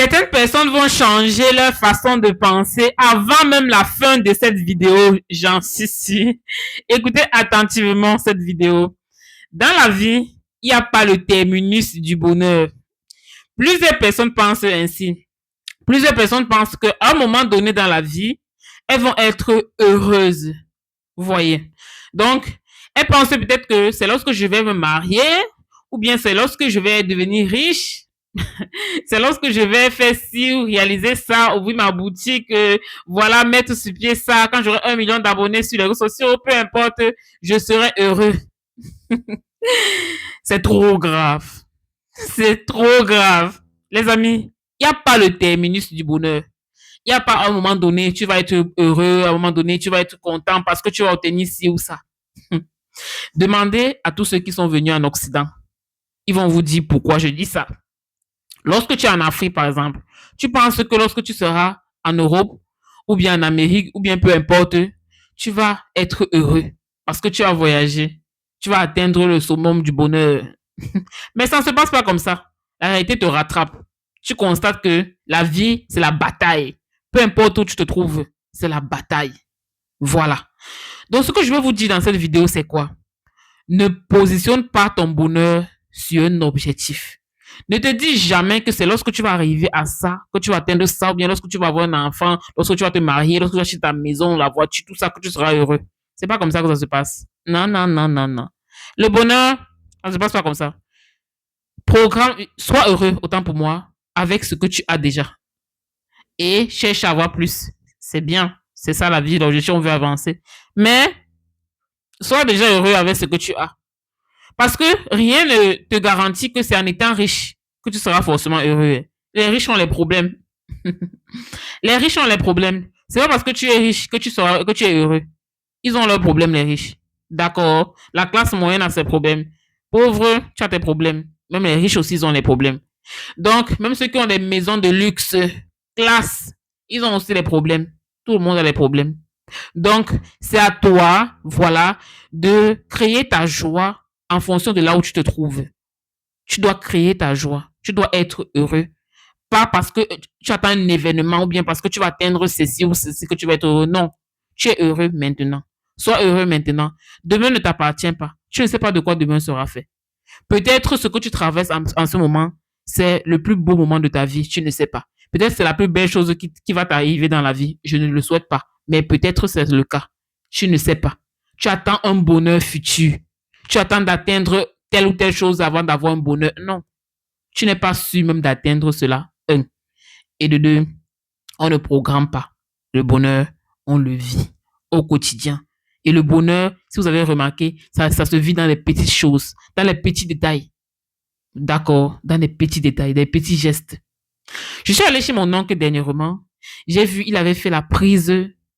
Certaines personnes vont changer leur façon de penser avant même la fin de cette vidéo, j'insiste. Écoutez attentivement cette vidéo. Dans la vie, il n'y a pas le terminus du bonheur. Plusieurs personnes pensent ainsi. Plusieurs personnes pensent qu'à un moment donné dans la vie, elles vont être heureuses. Vous voyez. Donc, elles pensent peut-être que c'est lorsque je vais me marier, ou bien c'est lorsque je vais devenir riche, c'est lorsque je vais faire ci ou réaliser ça, ouvrir ma boutique, voilà, mettre sur pied ça, quand j'aurai 1 million d'abonnés sur les réseaux sociaux, peu importe, je serai heureux. C'est trop grave. C'est trop grave. Les amis, il n'y a pas le terminus du bonheur. Il n'y a pas à un moment donné, tu vas être heureux, à un moment donné, tu vas être content parce que tu vas obtenir ci ou ça. Demandez à tous ceux qui sont venus en Occident. Ils vont vous dire pourquoi je dis ça. Lorsque tu es en Afrique, par exemple, tu penses que lorsque tu seras en Europe, ou bien en Amérique, ou bien peu importe, tu vas être heureux parce que tu vas voyager. Tu vas atteindre le summum du bonheur. Mais ça ne se passe pas comme ça. La réalité te rattrape. Tu constates que la vie, c'est la bataille. Peu importe où tu te trouves, c'est la bataille. Voilà. Donc, ce que je veux vous dire dans cette vidéo, c'est quoi? Ne positionne pas ton bonheur sur un objectif. Ne te dis jamais que c'est lorsque tu vas arriver à ça, que tu vas atteindre ça, ou bien lorsque tu vas avoir un enfant, lorsque tu vas te marier, lorsque tu vas acheter ta maison, la voiture, tout ça, que tu seras heureux. C'est pas comme ça que ça se passe. Non, non, non, non, non. Le bonheur, ça ne se passe pas comme ça. Programme, sois heureux, autant pour moi, avec ce que tu as déjà. Et cherche à avoir plus. C'est bien. C'est ça la vie, l'objectif, on veut avancer. Mais, sois déjà heureux avec ce que tu as. Parce que rien ne te garantit que c'est en étant riche que tu seras forcément heureux. Les riches ont les problèmes. Les riches ont les problèmes. C'est pas parce que tu es riche que tu es heureux. Ils ont leurs problèmes, les riches. D'accord. La classe moyenne a ses problèmes. Pauvre, tu as tes problèmes. Même les riches aussi, ils ont les problèmes. Donc, même ceux qui ont des maisons de luxe, classe, ils ont aussi les problèmes. Tout le monde a les problèmes. Donc, c'est à toi, voilà, de créer ta joie en fonction de là où tu te trouves. Tu dois créer ta joie. Tu dois être heureux. Pas parce que tu attends un événement ou bien parce que tu vas atteindre ceci ou ceci que tu vas être heureux. Non. Tu es heureux maintenant. Sois heureux maintenant. Demain ne t'appartient pas. Tu ne sais pas de quoi demain sera fait. Peut-être ce que tu traverses en ce moment, c'est le plus beau moment de ta vie. Tu ne sais pas. Peut-être c'est la plus belle chose qui va t'arriver dans la vie. Je ne le souhaite pas. Mais peut-être c'est le cas. Tu ne sais pas. Tu attends un bonheur futur. Tu attends d'atteindre telle ou telle chose avant d'avoir un bonheur. Non. Tu n'es pas sûr même d'atteindre cela. Un. Et de deux, on ne programme pas. Le bonheur, on le vit au quotidien. Et le bonheur, si vous avez remarqué, ça se vit dans les petites choses, dans les petits détails. D'accord, dans les petits détails, des petits gestes. Je suis allé chez mon oncle dernièrement. J'ai vu, il avait fait la prise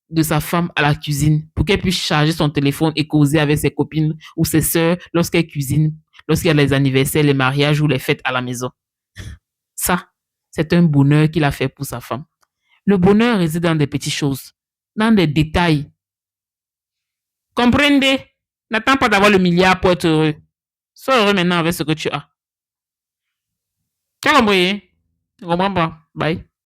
de sa femme à la cuisine pour qu'elle puisse charger son téléphone et causer avec ses copines ou ses sœurs lorsqu'elle cuisine, lorsqu'il y a les anniversaires, les mariages ou les fêtes à la maison. Ça, c'est un bonheur qu'il a fait pour sa femme. Le bonheur réside dans des petites choses, dans des détails. Comprenez? N'attends pas d'avoir le milliard pour être heureux. Sois heureux maintenant avec ce que tu as. Tu as compris? Tu comprends pas? Bye.